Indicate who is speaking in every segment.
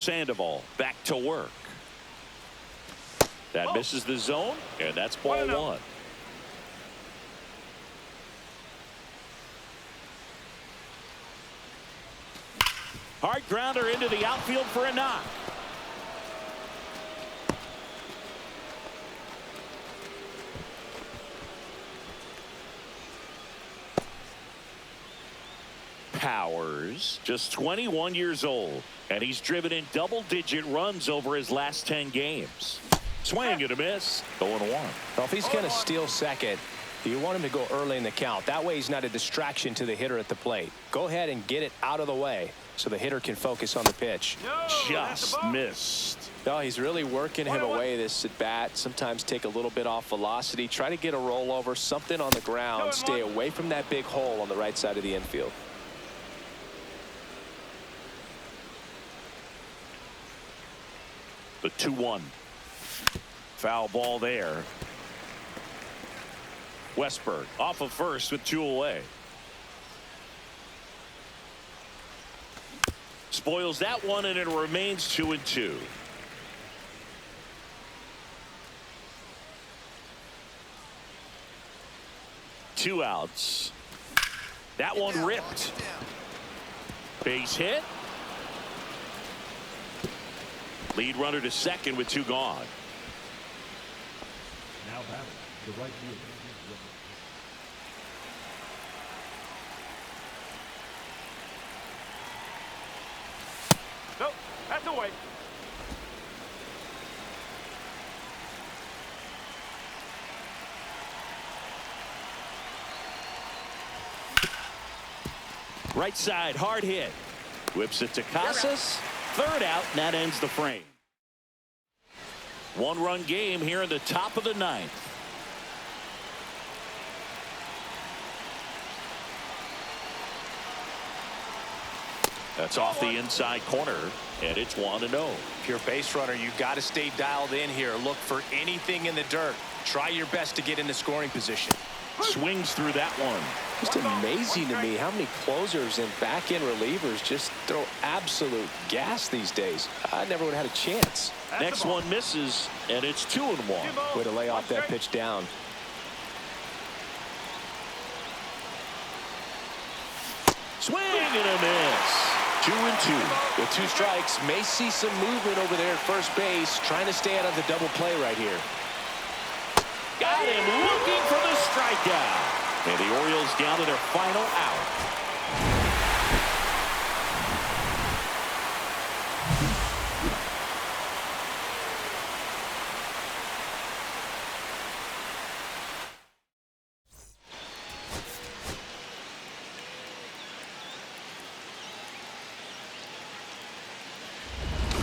Speaker 1: Sandoval back to work. That misses the zone, and that's ball one. Hard grounder into the outfield for a knock. Powers, just 21 years old, and he's driven in double-digit runs over his last 10 games. Swing and a miss, 0-1.
Speaker 2: Well, if he's going to steal second, you want him to go early in the count. That way he's not a distraction to the hitter at the plate. Go ahead and get it out of the way so the hitter can focus on the pitch.
Speaker 1: Just missed.
Speaker 2: No, he's really working him away this at bat. Sometimes take a little bit off velocity. Try to get a rollover, something on the ground. Stay away from that big hole on the right side of the infield.
Speaker 1: The 2-1. Foul ball there. Westberg off of first with 2 away. Spoils that one, and it remains 2-2. Two outs. That one ripped. Base hit. Lead runner to second with 2 gone.
Speaker 3: Now batting, the right fielder.
Speaker 4: Nope, that's away.
Speaker 1: Right side, hard hit. Whips it to Casas. Third out, and that ends the frame. 1-run game here in the top of the 9th. That's off the inside corner, and it's 1-0.
Speaker 2: If you're a base runner, you've got to stay dialed in here. Look for anything in the dirt. Try your best to get into scoring position.
Speaker 1: Swings through that one.
Speaker 2: Just amazing to me how many closers and back-end relievers just throw absolute gas these days. I never would have had a chance.
Speaker 1: Next one misses, and it's 2-1.
Speaker 2: Way to lay off that pitch down.
Speaker 1: Swing and a miss. 2-2.
Speaker 2: With 2 strikes, may see some movement over there at first base, trying to stay out of the double play right here.
Speaker 1: Got him looking for the strikeout. And the Orioles down to their final out.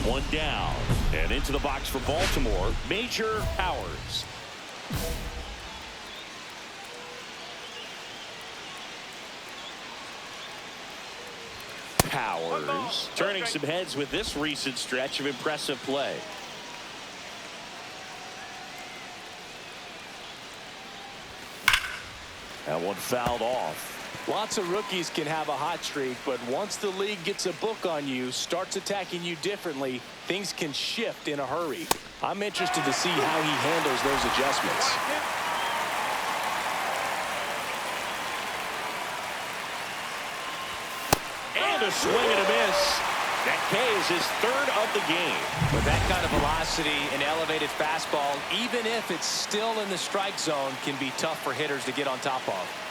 Speaker 1: One down, and into the box for Baltimore, Major Powers. Powers turning some heads with this recent stretch of impressive play. That one fouled off.
Speaker 2: Lots of rookies can have a hot streak, but once the league gets a book on you, starts attacking you differently, things can shift in a hurry. I'm interested to see how he handles those adjustments.
Speaker 1: And a swing and a miss. That K is his 3rd of the game.
Speaker 2: With that kind of velocity and elevated fastball, even if it's still in the strike zone, can be tough for hitters to get on top of.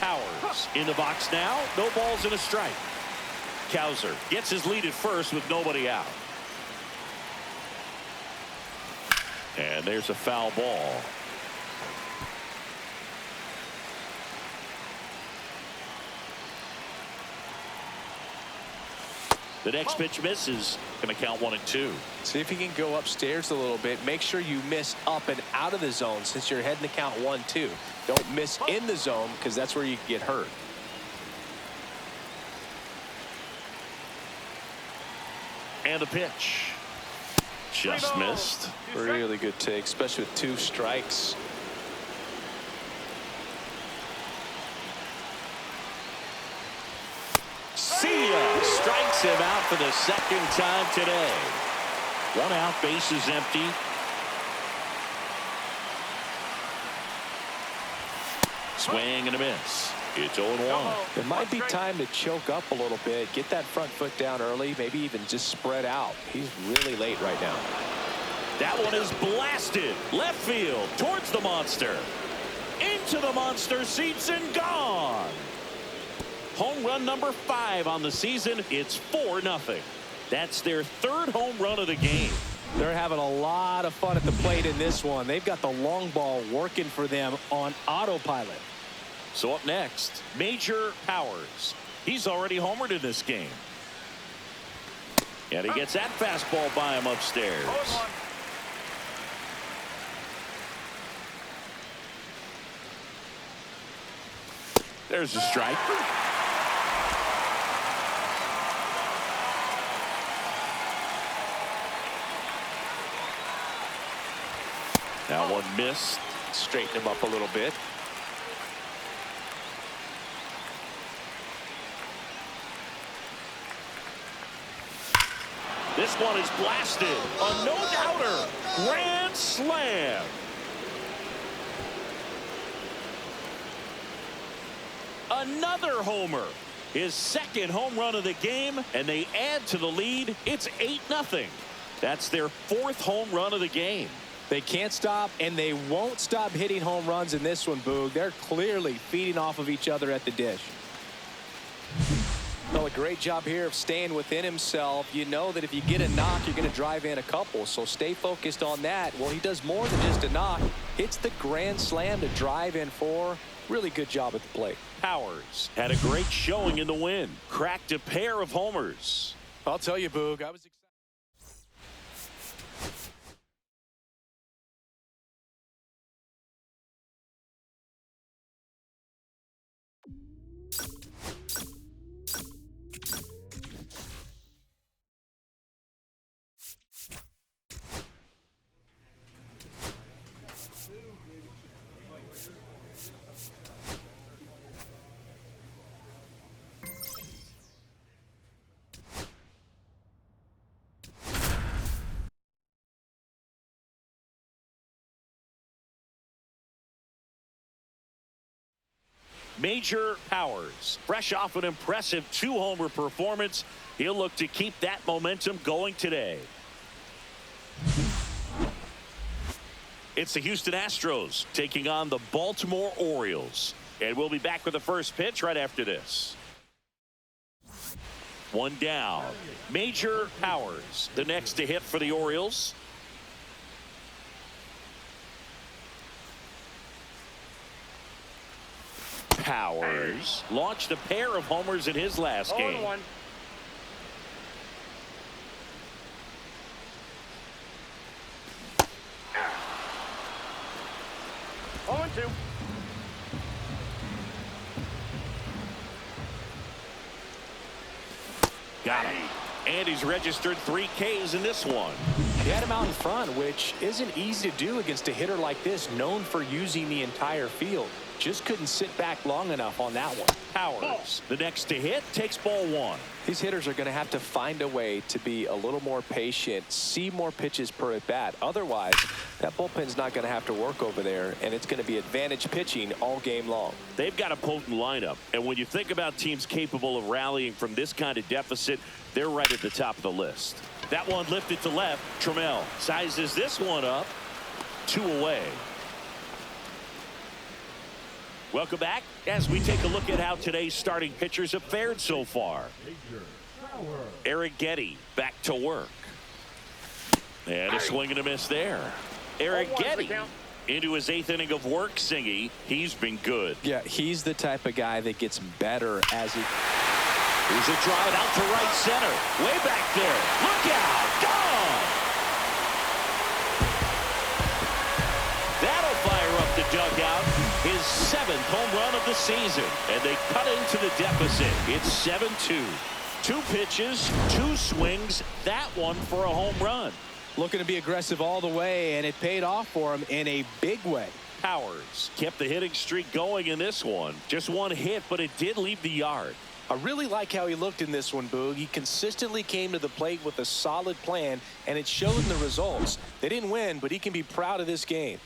Speaker 1: Powers in the box now. No balls and a strike. Cowser gets his lead at first with nobody out. And there's a foul ball. The next pitch misses. Going to count 1-2.
Speaker 2: See if you can go upstairs a little bit. Make sure you miss up and out of the zone since you're heading to count 1-2. Don't miss in the zone because that's where you can get hurt.
Speaker 1: And the pitch. Just missed.
Speaker 2: Really good take, especially with 2 strikes.
Speaker 1: See ya. Strikes him out for the second time today. One out, base is empty. Swing and a miss. It's 0-1.
Speaker 2: It might be time to choke up a little bit, get that front foot down early, maybe even just spread out. He's really late right now.
Speaker 1: That one is blasted left field towards the monster. Into the monster seats and gone. Home run number 5 on the season. It's 4-0. That's their 3rd home run of the game.
Speaker 2: They're having a lot of fun at the plate in this one. They've got the long ball working for them on autopilot.
Speaker 1: So up next, Major Powers. He's already homered in this game. And he gets that fastball by him upstairs. There's a strike. That one missed.
Speaker 2: Straighten him up a little bit.
Speaker 1: This one is blasted. A no-doubter. Grand slam. Another homer. His 2nd home run of the game, and they add to the lead. It's 8-0. That's their 4th home run of the game.
Speaker 2: They can't stop, and they won't stop hitting home runs in this one, Boog. They're clearly feeding off of each other at the dish. Well, a great job here of staying within himself. You know that if you get a knock, you're going to drive in a couple, so stay focused on that. Well, he does more than just a knock. Hits the grand slam to drive in 4. Really good job at the plate.
Speaker 1: Powers had a great showing in the win. Cracked a pair of homers.
Speaker 2: I'll tell you, Boog, I was excited.
Speaker 1: Major Powers, fresh off an impressive 2-homer performance. He'll look to keep that momentum going today. It's the Houston Astros taking on the Baltimore Orioles. And we'll be back with the first pitch right after this. One down. Major Powers, the next to hit for the Orioles. Powers launched a pair of homers in his last game.
Speaker 4: 0-1. Oh, 2.
Speaker 1: Got him. And he's registered 3 Ks in this one.
Speaker 2: He had him out in front, which isn't easy to do against a hitter like this, known for using the entire field. Just couldn't sit back long enough on that one.
Speaker 1: Powers, the next to hit, takes ball 1.
Speaker 2: These hitters are going to have to find a way to be a little more patient, see more pitches per at bat. Otherwise, that bullpen's not going to have to work over there, and it's going to be advantage pitching all game long.
Speaker 1: They've got a potent lineup, and when you think about teams capable of rallying from this kind of deficit, they're right at the top of the list. That one lifted to left. Trammell sizes this one up. 2 away. Welcome back as we take a look at how today's starting pitchers have fared so far. Eric Getty back to work. And a swing and a miss there. Eric Getty into his 8th inning of work, Singy. He's been good.
Speaker 2: Yeah, he's the type of guy that gets better as he...
Speaker 1: Here's a drive out to right center. Way back there. Look out. Gone. That'll fire up the dugout. His 7th home run of the season. And they cut into the deficit. It's 7-2. 2 pitches, 2 swings. That one for a home run.
Speaker 2: Looking to be aggressive all the way, and it paid off for him in a big way.
Speaker 1: Powers kept the hitting streak going in this one. Just 1 hit, but it did leave the yard.
Speaker 2: I really like how he looked in this one, Boog. He consistently came to the plate with a solid plan, and it showed in the results. They didn't win, but he can be proud of this game.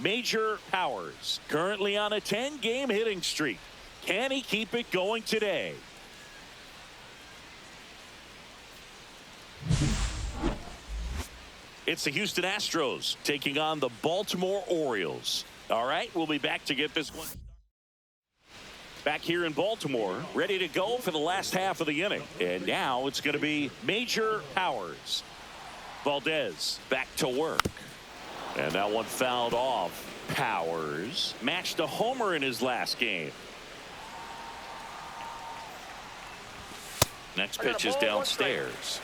Speaker 1: Major Powers currently on a 10-game hitting streak. Can he keep it going today? It's the Houston Astros taking on the Baltimore Orioles. All right, we'll be back to get this one. Back here in Baltimore, ready to go for the last half of the inning. And now it's going to be Major Powers. Valdez back to work. And that one fouled off. Powers matched a homer in his last game. Next pitch is downstairs.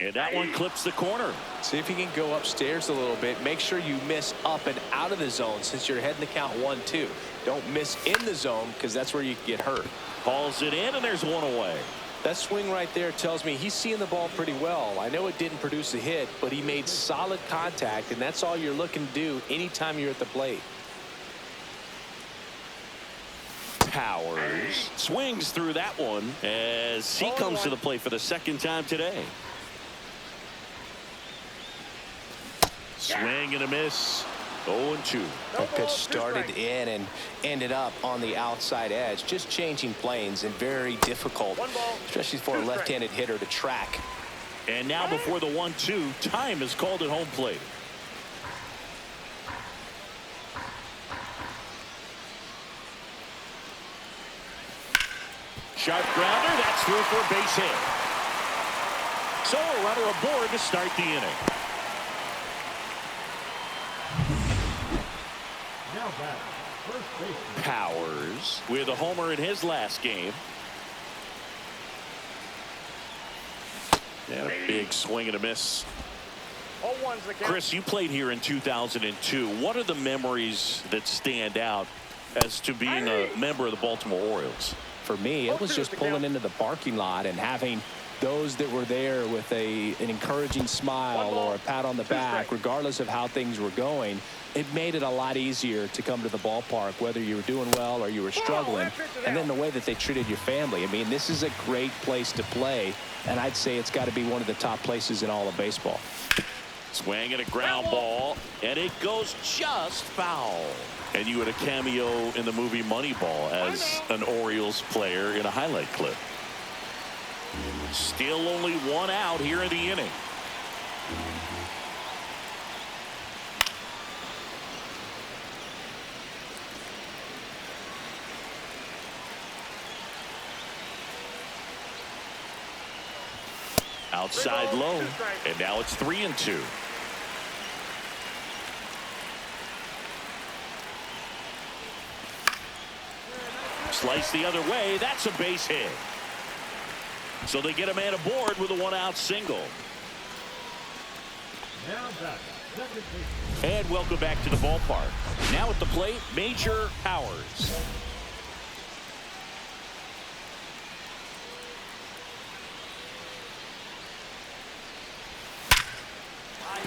Speaker 1: And that one clips the corner.
Speaker 2: See if you can go upstairs a little bit. Make sure you miss up and out of the zone since you're heading the count 1-2. Don't miss in the zone because that's where you get hurt.
Speaker 1: Calls it in, and there's one away.
Speaker 2: That swing right there tells me he's seeing the ball pretty well. I know it didn't produce a hit, but he made solid contact, and that's all you're looking to do anytime you're at the plate.
Speaker 1: Powers swings through that one as he comes to the plate for the second time today. Swing and a miss. 0-2.
Speaker 2: That pitch started in and ended up on the outside edge. Just changing planes and very difficult, especially for a left-handed hitter to track.
Speaker 1: And now before the 1-2, time is called at home plate. Sharp grounder. That's through for a base hit. So a runner aboard to start the inning. Powers with a homer in his last game. And a big swing and a miss. Chris, you played here in 2002. What are the memories that stand out as to being a member of the Baltimore Orioles?
Speaker 2: For me, it was just pulling into the parking lot and having those that were there with an encouraging smile or a pat on the back, regardless of how things were going. It made it a lot easier to come to the ballpark, whether you were doing well or you were struggling. And then the way that they treated your family. I mean, this is a great place to play, and I'd say it's got to be one of the top places in all of baseball.
Speaker 1: Swing and a ground ball, and it goes just foul. And you had a cameo in the movie Moneyball as an Orioles player in a highlight clip. Still only one out here in the inning. Outside low, and now it's 3-2. Slice the other way. That's a base hit. So they get a man aboard with a one-out single. And welcome back to the ballpark. Now at the plate, Major Powers.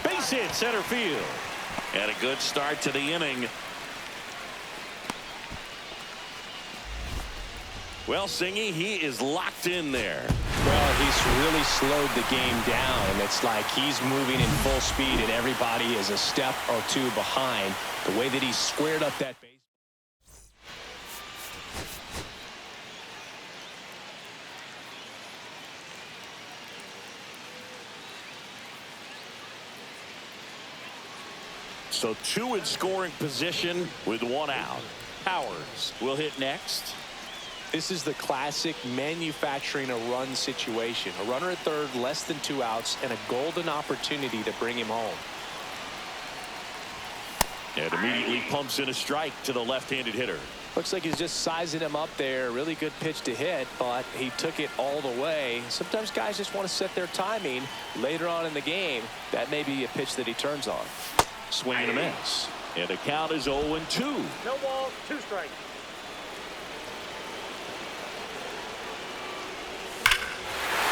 Speaker 1: Base hit center field. And a good start to the inning. Well, Singy, he is locked in there.
Speaker 2: Well, he's really slowed the game down, and it's like he's moving in full speed, and everybody is a step or two behind. The way that he squared up that base.
Speaker 1: So two in scoring position with one out. Powers will hit next.
Speaker 2: This is the classic manufacturing a run situation. A runner at third, less than 2 outs, and a golden opportunity to bring him home.
Speaker 1: And immediately pumps in a strike to the left-handed hitter.
Speaker 2: Looks like he's just sizing him up there. Really good pitch to hit, but he took it all the way. Sometimes guys just want to set their timing later on in the game. That may be a pitch that he turns on.
Speaker 1: Swing and a miss. And the count is 0-2.
Speaker 4: No ball, 2 strikes.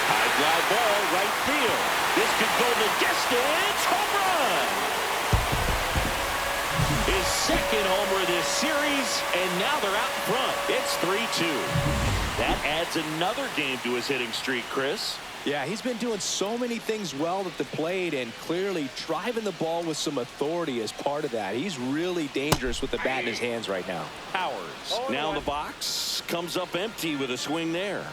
Speaker 1: High fly ball, right field. This could go the distance. Home run. His second homer this series, and now they're out in front. It's 3-2. That adds another game to his hitting streak, Chris.
Speaker 2: Yeah, he's been doing so many things well at the plate and clearly driving the ball with some authority as part of that. He's really dangerous with the bat in his hands right now.
Speaker 1: Powers now in the box, comes up empty with a swing there.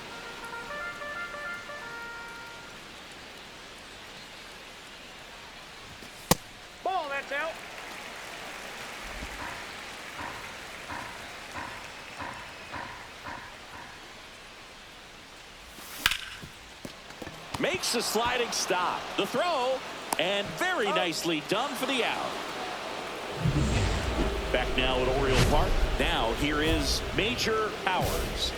Speaker 4: Ball, that's out.
Speaker 1: Makes a sliding stop. The throw, and very nicely done for the out. Back now at Orioles Park. Now here is Major Powers.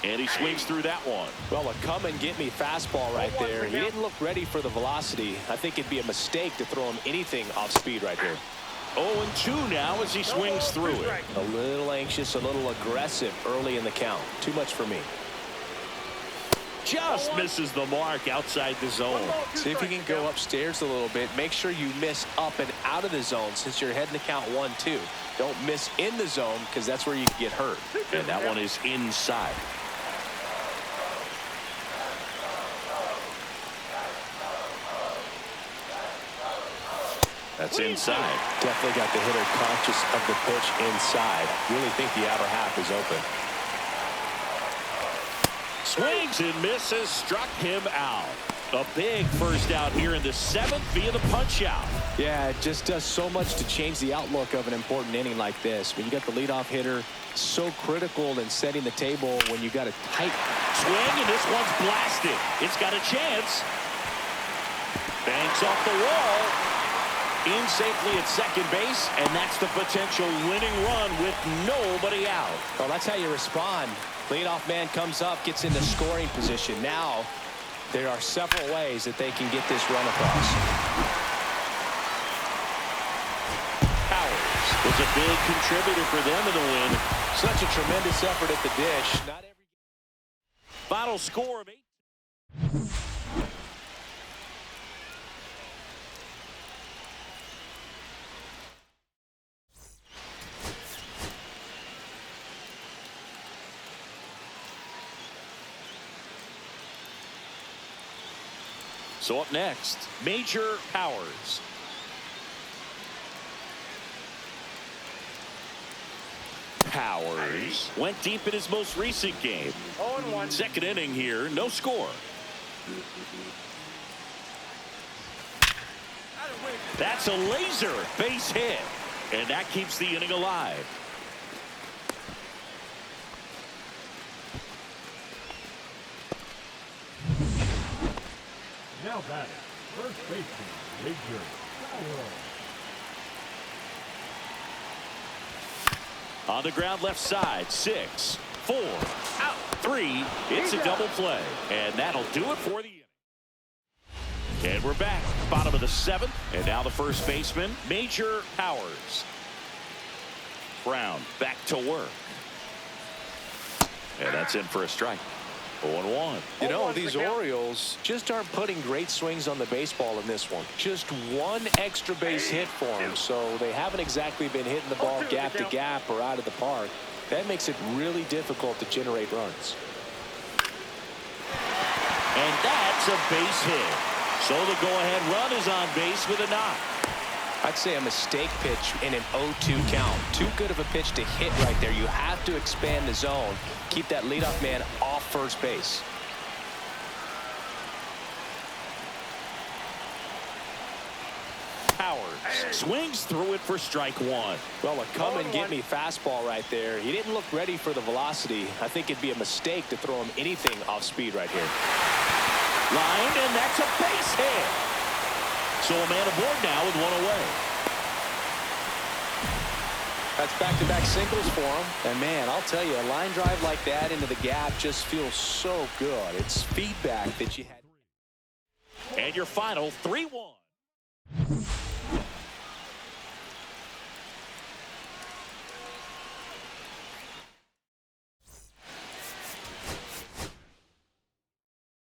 Speaker 1: And he swings through that one.
Speaker 2: Well, a come-and-get-me fastball right there. He didn't look ready for the velocity. I think it'd be a mistake to throw him anything off speed right here.
Speaker 1: 0-2 now as he swings through it.
Speaker 2: A little anxious, a little aggressive early in the count. Too much for me.
Speaker 1: Just misses the mark outside the zone.
Speaker 2: See if you can go upstairs a little bit. Make sure you miss up and out of the zone since you're heading to count 1-2. Don't miss in the zone because that's where you can get hurt.
Speaker 1: And that one is inside. That's inside.
Speaker 2: Definitely got the hitter conscious of the pitch inside. Really think the outer half is open.
Speaker 1: Swings and misses, struck him out. A big first out here in the 7th via the punch out.
Speaker 2: Yeah, it just does so much to change the outlook of an important inning like this. When you got the leadoff hitter, so critical in setting the table when you got a tight
Speaker 1: swing, and this one's blasted. It's got a chance. Banks off the wall. In safely at second base, and that's the potential winning run with nobody out.
Speaker 2: Well, that's how you respond. Leadoff man comes up, gets into scoring position. Now, there are several ways that they can get this run across.
Speaker 1: Powers was a big contributor for them in the win.
Speaker 2: Such a tremendous effort at the dish. Not every
Speaker 1: final score of 8. So up next, Major Powers. Powers went deep in his most recent game.
Speaker 4: 0-1.
Speaker 1: Second inning here, no score. That's a laser base hit, and that keeps the inning alive.
Speaker 3: Now batting, first baseman, Major Powers.
Speaker 1: On the ground left side, 6, 4, out, 3. It's a double play, and that'll do it for the inning. And we're back, bottom of the 7th, and now the first baseman, Major Powers. Brown back to work. And that's in for a strike. 0-1.
Speaker 2: You know, these Orioles just aren't putting great swings on the baseball in this one. Just one extra base hit for them, so they haven't exactly been hitting the ball gap to gap or out of the park. That makes it really difficult to generate runs.
Speaker 1: And that's a base hit. So the go-ahead run is on base with a knock.
Speaker 2: I'd say a mistake pitch in an 0-2 count. Too good of a pitch to hit right there. You have to expand the zone. Keep that leadoff man off first base.
Speaker 1: Powers swings through it for strike 1.
Speaker 2: Well, a come-and-get-me fastball right there. He didn't look ready for the velocity. I think it'd be a mistake to throw him anything off speed right here.
Speaker 1: Lined, and that's a base hit. So a man aboard now with one away.
Speaker 2: That's back-to-back singles for him. And, man, I'll tell you, a line drive like that into the gap just feels so good. It's feedback that you had.
Speaker 1: And your final 3-1.